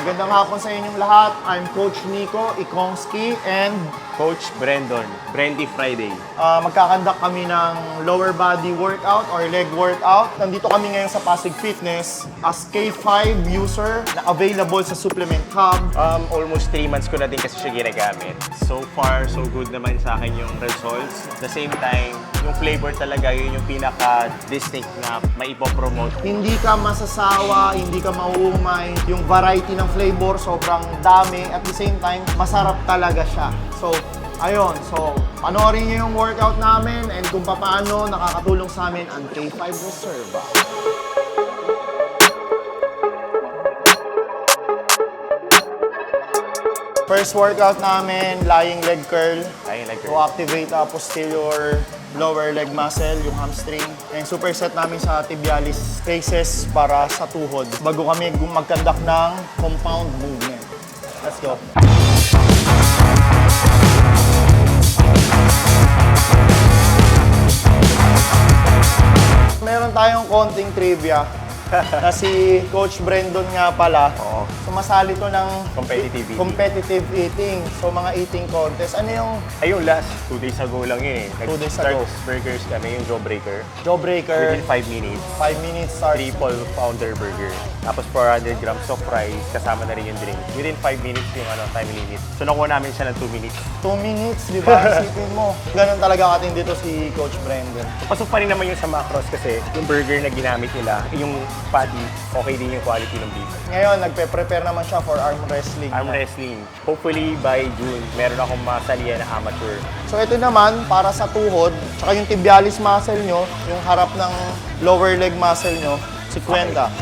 Magandang hapon sa inyong lahat. I'm Coach Nico Ikongski and Coach Brandon, Brandy Friday. magkakandak kami ng lower body workout or leg workout. Nandito kami ngayon sa Pasig Fitness as K5 user na available sa Supplement Hub. Almost 3 months ko na din kasi siya ginagamit. So far, so good naman sa akin yung results. At the same time, yung flavor talaga, yun yung pinaka-distinct na maipopromote. Hindi ka masasawa, hindi ka mauumay. Yung variety ng flavor, sobrang dami. At the same time, masarap talaga siya. So, ayun. So, panoorin niyo yung workout namin and kung paano nakakatulong sa amin ang K5 Reserva. First workout namin, lying leg curl. Lying leg curl. To activate posterior lower leg muscle, yung hamstring. And superset namin sa tibialis races para sa tuhod. Bago kami magkandak ng compound movement. Let's go. Meron tayong konting trivia na si Coach Brandon nga pala. Oo. Sumasali to ng Competitive eating. So mga eating contest. Ano yung Ay, yung last, 2 days ago lang yun eh. 2 days ago. Burgers kami, yung Jawbreaker. jawbreaker? Within 5 minutes, 5 minutes starts. triple pounder burger. Tapos 400 grams of fries, kasama na rin yung drink. Within 5 minutes yung time limit. So nakuha namin siya ng 2 minutes. 2 minutes, di ba? Isipin mo. Ganun talaga katindi dito si Coach Brandon. Pasok pa rin naman yung sa macros kasi yung burger na ginamit nila, yung patty, okay din yung quality ng beef. Ngayon, nagpe-prepare naman siya for arm wrestling. Arm wrestling. Hopefully by June, meron akong masalihan na amateur. So ito naman, para sa tuhod, tsaka yung tibialis muscle nyo, yung harap ng lower leg muscle nyo, si Kwenta.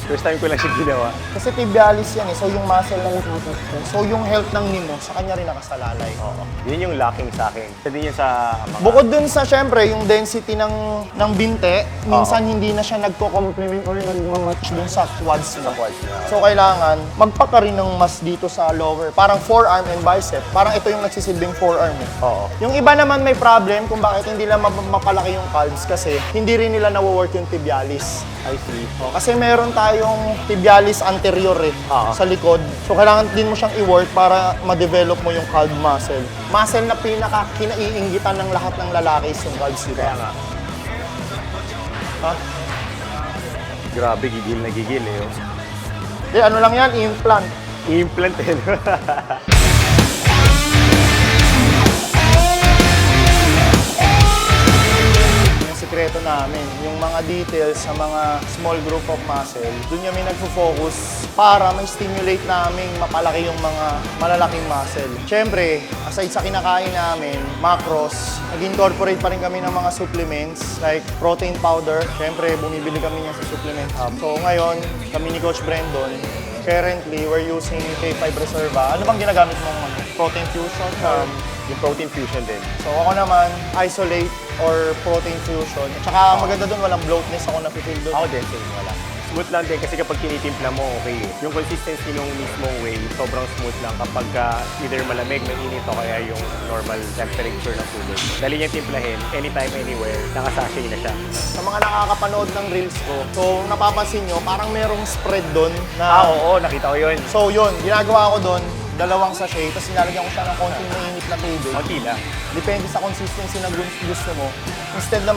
First time ko lang siya ginawa. Kasi tibialis yan eh, so yung muscle na natutupo. So yung health ng knee mo, sa kanya rin nakasalalay. Oo. Yun yung lacking sa akin. Isa din yun sa mga... Bukod dun sa, syempre, yung density ng binte, minsan hindi na siya nagko-complement or nag-match dun sa quads mo. So kailangan, magpaka rin ng mas dito sa lower. Parang forearm and bicep. Parang ito yung nagsisilbing forearm eh. Oo. Yung iba naman may problem kung bakit hindi lang mapalaki yung calves kasi hindi rin nila nawo-work yung tibialis. I see. Kasi meron tayong tibialis anterior eh, sa likod. So kailangan din mo siyang i-work para ma-develop mo yung calf muscle. Muscle na kinaiinggitan ng lahat ng lalaki is yung calves, di Kaya ba? nga. Ha? Grabe, gigil na gigil eh. Di, ano lang yan, implant. Implant eh. Sikreto namin, yung mga details sa mga small group of muscle, doon kami nagfo-focus para ma-stimulate namin mapalaki yung mga malalaking muscle. Siyempre, aside sa kinakain namin, macros, nag-incorporate pa rin kami ng mga supplements like protein powder. Siyempre, bumibili kami niya sa Supplement Hub. So ngayon, kami ni Coach Brandon, currently, we're using K5 Reserva. Ano bang ginagamit mong protein fusion? Yung protein fusion din. So ako naman, isolate or protein fusion. Tsaka maganda doon, walang bloatness ako na-feel doon. Ako din, same, wala. Smooth lang din kasi kapag tinitimpla mo, okay eh. Yung consistency ng mismong whey, sobrang smooth lang kapag either malamig, mainit o kaya yung normal temperature ng tubig. Dali niyang timplahin, anytime, anywhere, nakasashay na siya. Sa mga nakakapanood ng reels ko, so napapansin nyo, parang merong spread doon na... Oo, nakita ko yun. So yun, ginagawa ko doon, dalawang sachet, tapos nilalagyan ko siya ng konting mainit na tubig. Konti lang. Depende sa consistency na gusto mo. Instead na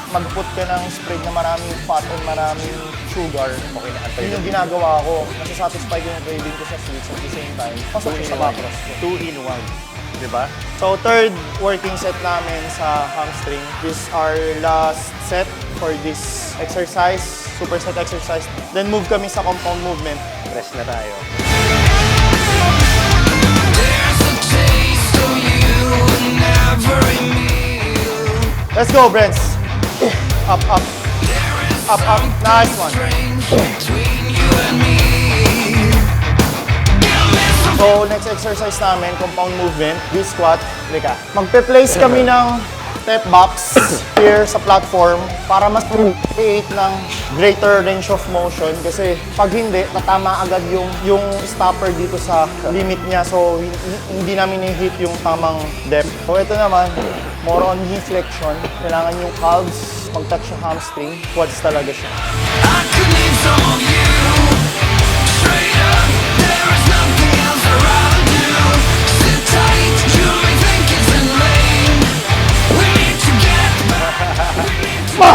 mag-put ka ng spread na maraming fat or maraming sugar, Okay na, antay yun yung ginagawa ko. Nasa-satisfy ko yung craving ko sa sweets at the same time. Pasok ko sa macros ko. 2 in 1. Diba? So, third working set namin sa hamstring. This is our last set for this exercise, superset exercise. Then move kami sa compound movement. Rest na tayo. Let's go, Brents. Up, up. Up, up. Nice one. So, next exercise namin, compound movement, V-squat. Lika. Magpe-place kami ng step box here sa platform para mas create ng greater range of motion kasi pag hindi, tatama agad yung stopper dito sa limit niya. So, hindi namin i-hit yung tamang depth. So, ito naman, more on knee flexion. Kailangan yung calves, mag-touch yung hamstring. Quads talaga siya. I could need some of you. Straight up, there is nothing else I'd rather do. Sit tight, you may think it's in lane. We need to get back. We need to Pa!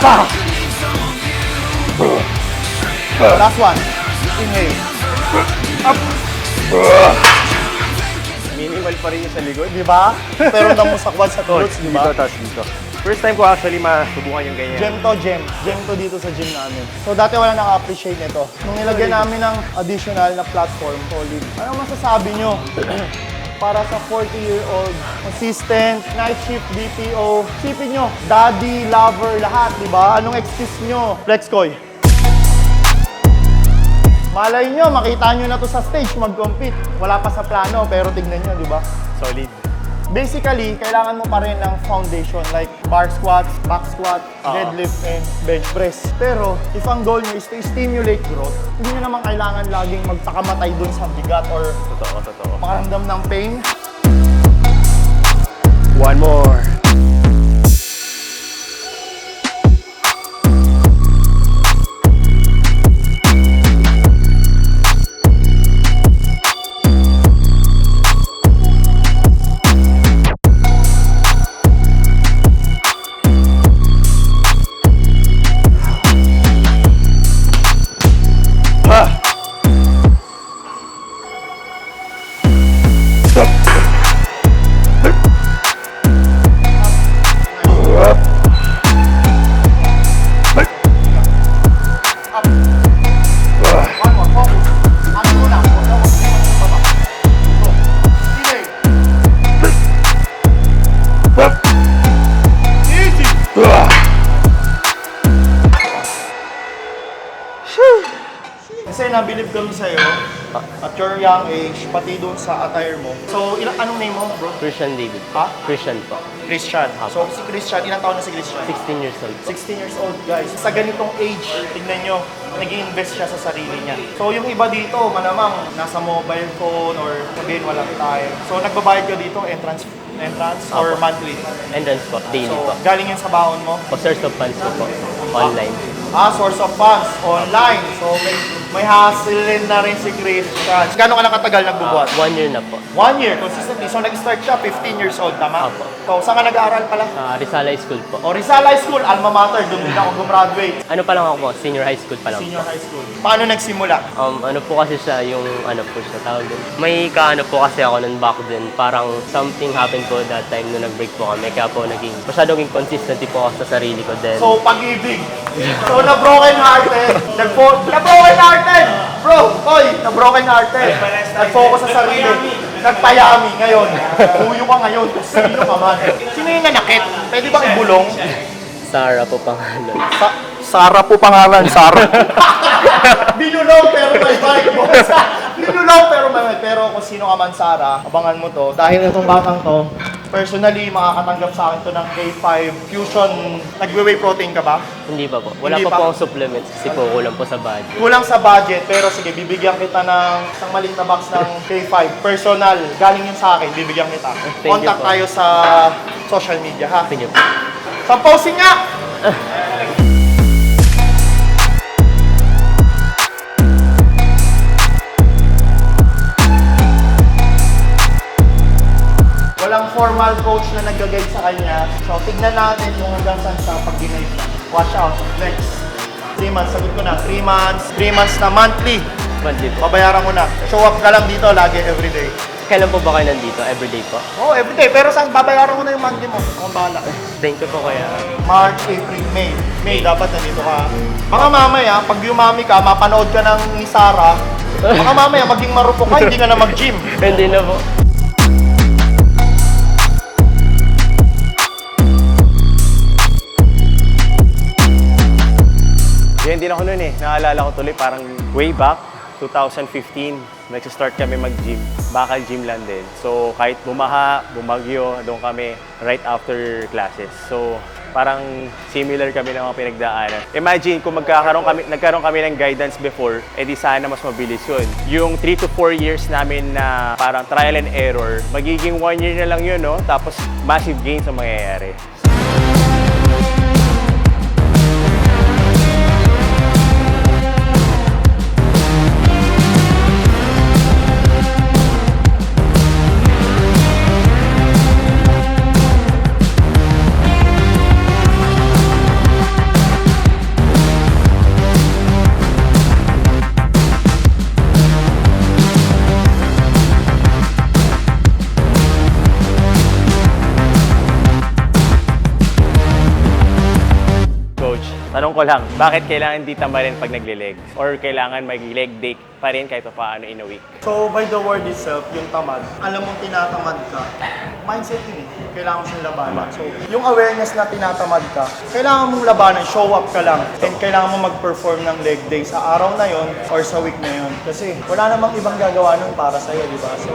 Pa! need some of you. Last one. Inhale. Minimal pa rin yung sa likod. Di ba? Pero mo sa quads at glutes, di Dito, ba? tapos dito. First time ko actually masubukan yung ganyan. Gem to, gem. Gem to dito sa gym namin. So dati wala naka-appreciate nito. Nung nilagyan namin ng additional na platform, solid. Ano masasabi nyo? Para sa 40-year-old, consistent, night shift, BPO, sipin nyo, daddy, lover, lahat, di ba? Anong excuse nyo? Flex Koy. Malay nyo, makita nyo na to sa stage, mag-compete. Wala pa sa plano, pero tignan nyo, di ba? Solid. Basically, kailangan mo pa rin ng foundation like bar squats, back squat, deadlift, and bench press. Pero, if ang goal nyo is to stimulate growth, hindi nyo naman kailangan laging magpakamatay dun sa bigat or Totoo. makaramdam ng pain. One more. One more, focus. Ano muna? Huwag na huwag na baba. Ito. Delay. Easy. Kasi nabilib kami sa'yo at your young age, pati doon sa attire mo. So, anong name mo, bro? Christian David. Ha? Christian po. Christian. So, si Christian, ilang taon na si Christian? 16 years old po. 16 years old, guys. Sa ganitong age, tignan nyo, nag-i-invest siya sa sarili niya. So, yung iba dito, malamang nasa mobile phone or sabihin walang time. So, nagbabayad ka dito, entrance or monthly? Entrance po. Daily So, po. galing yan sa baon mo? O source of funds ko po. Online. Source of funds, online. So, may hassle na rin si Christian. Gano'n ka na katagal nagbubuhat? 1 year na po. 1 year, consistently. So, nag-start siya, 15 years old, tama? Apo. So, saan ka nag-aaral pala? Sa Rizal High School po. O, Rizal High School, alma mater, doon din ako gumraduate. Ano pa lang ako po? Senior high school pa lang Senior po. high school. Paano nagsimula? Ano po kasi siya yung ano po siya tawag din. May kaano po kasi ako nun back then. Parang something happened po that time nung nag-break po kami. Kaya po masyadong inconsistent po ako sa sarili ko. Then, So, pag-ibig. So, na-broken hearted. Na-broken hearted! Bro, oy, na-broken hearted. Nag-focus sa sarili. Nagpayami ngayon. Huyo ka ngayon. Sino ka man? Sino yung nanakit? Pwede bang ibulong? Sarah po pangalan. Sara po pangalan, Sara. Binulong pero may bike, boss. Binulong pero may bike. Pero kung sino ka man, Sara, abangan mo to. Dahil itong batang to, personally, makakatanggap sa akin to ng K5 Fusion. Nagwe-whey protein ka ba? Hindi pa po. Wala Hindi pa pa. po akong supplements kasi po kulang po sa budget. Kulang sa budget, pero sige, bibigyan kita ng isang maliit na box ng K5. Personal, galing yun sa akin, bibigyan kita. Thank you Contact po. tayo sa social media, ha? Sige po. Sa posting nga! Walang formal coach na nag-guide sa kanya. So, tignan natin kung hanggang saan siya pag ginay siya. Watch out. Next. 3 months. Sagot ko na. 3 months. 3 months na monthly. Monthly po. Babayaran ko na. Show up ka lang dito lagi, everyday. Kailan po ba kayo nandito? Everyday po? Oo, everyday. Pero saan babayaran ko na yung monthly mo? Akong bahala. Thank you po kaya. March, April, May. May, dapat nandito ka. Baka mamaya, pag yumami ka, mapanood ka ng ni Sarah. Baka mamaya, maging marupok ka, hindi ka na mag-gym. Hindi na po. Yan din ako nun eh. Naalala ko tuloy parang way back, 2015, nag-start kami mag-gym. Bakal gym lang din. So kahit bumaha, bumagyo, doon kami right after classes. So Parang similar kami ng mga pinagdaanan. Imagine kung nagkaroon kami ng guidance before, edi sana mas mabilis yun. Yung 3 to 4 years namin na parang trial and error, magiging 1 year na lang yun, no? Tapos massive gains ang mangyayari. Tanong ko lang, bakit kailangan di tamarin pag nagle-legs? Or kailangan mag-leg day pa rin kahit paano in a week? So, by the word itself, yung tamad, alam mong tinatamad ka, mindset yun eh. Kailangan mo siyang labanan. So, yung awareness na tinatamad ka, kailangan mong labanan, show up ka lang. And kailangan mo mag-perform ng leg day sa araw na yon or sa week na yon. Kasi wala namang ibang gagawa nun para sa'yo, di ba? So,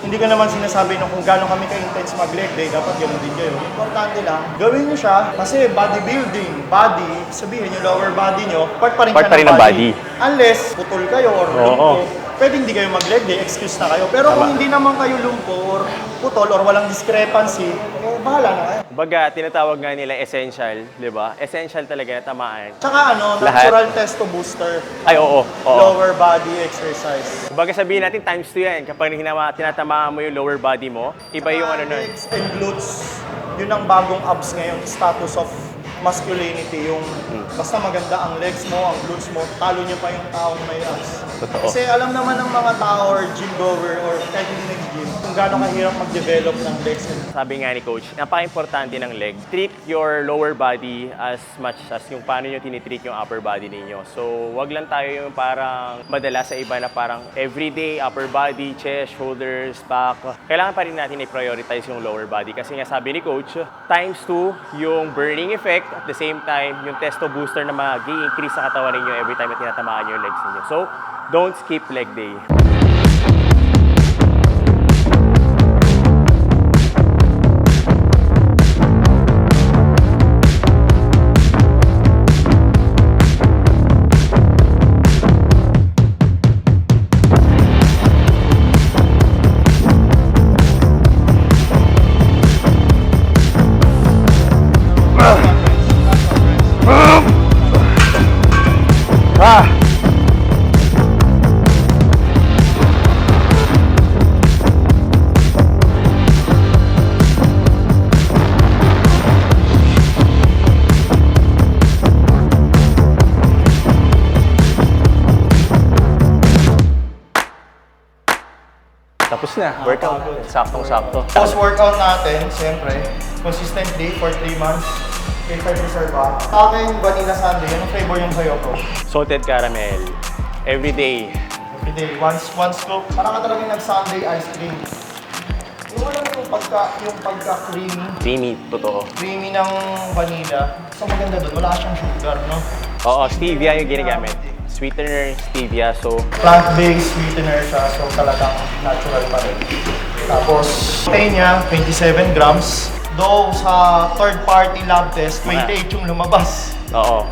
hindi ko naman sinasabi nung kung gano'n kami ka-intense mag-leg day, dapat gano'n din kayo. Importante lang, gawin nyo siya kasi bodybuilding, body, sabihin yung lower body nyo, part pa rin Part siya pa rin ng body. Unless, putol kayo or lumpo, pwede hindi kayo mag-leg day, excuse na kayo. Pero kung hindi naman kayo lumpo or putol or walang discrepancy, eh, bahala na kayo. Kumbaga, tinatawag nga nila essential, di ba? Essential talaga na tamaan. Tsaka ano, Lahat. natural testo booster, Ay, oo. lower body exercise. Kumbaga sabihin natin times 2 yan. Kapag tinatamaan mo yung lower body mo, iba yung ano nun. Legs and glutes, yun ang bagong abs ngayon, status of masculinity, yung basta maganda ang legs mo, ang glutes mo, talo niyo pa yung taong may abs. Totoo. Kasi alam naman ng mga tao or gym goer or kahit hindi nag-gym, kung gaano kahirap mag-develop ng legs. Sabi nga ni Coach, napaka-importante ng leg. Treat your lower body as much as yung paano nyo tinitreat yung upper body ninyo. So, wag lang tayo yung parang madala sa iba na parang everyday upper body, chest, shoulders, back. Kailangan pa rin natin i-prioritize yung lower body. Kasi nga sabi ni Coach, times 2 yung burning effect, at the same time, yung testo booster na mag-i-increase sa katawan ninyo every time na tinatamaan yung legs ninyo. So, don't skip leg day. Tapos na, workout. Saktong-sakto. Post-workout natin, siyempre, consistently for 3 months, K5 Reserve pa. Sa akin, vanilla sundae, anong flavor yung sa'yo, bro? Salted caramel. Every day. Everyday, once scoop. Parang ka talagang nag-sundae ice cream. Yung alam mo yung pagka-creamy, Creamy, totoo. creamy ng vanilla. So maganda doon, wala siyang sugar, no? Oo, stevia yung ginagamit. Sweetener, stevia. So, Plant-based sweetener siya, so talagang natural pa rin. Tapos, protein niya, 27 grams. Though sa third-party lab test, 28 yung lumabas. oo.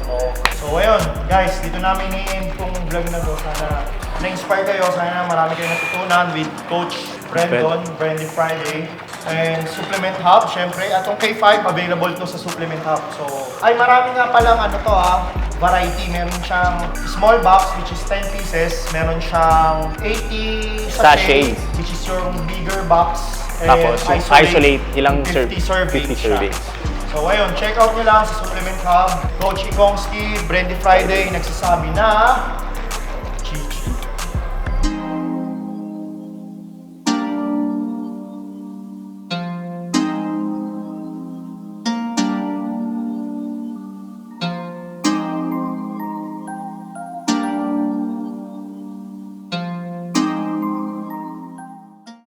So ayun, guys, dito namin i-end tong vlog na to. Sana na-inspire kayo, sana marami kayong natutunan with Coach Brandon, Brandy Friday. And Supplement Hub, syempre. At yung K5, available to sa Supplement Hub. So, ay marami nga palang ano to variety. Meron siyang small box, which is 10 pieces. Meron siyang 80 sachets, which is your bigger box. And Tapos, yung isolate, ilang 50 servings 50 siya. servings. So ayun, check out nyo lang sa Supplement Hub. Coach Ikongski, Brandy Friday, nagsasabi na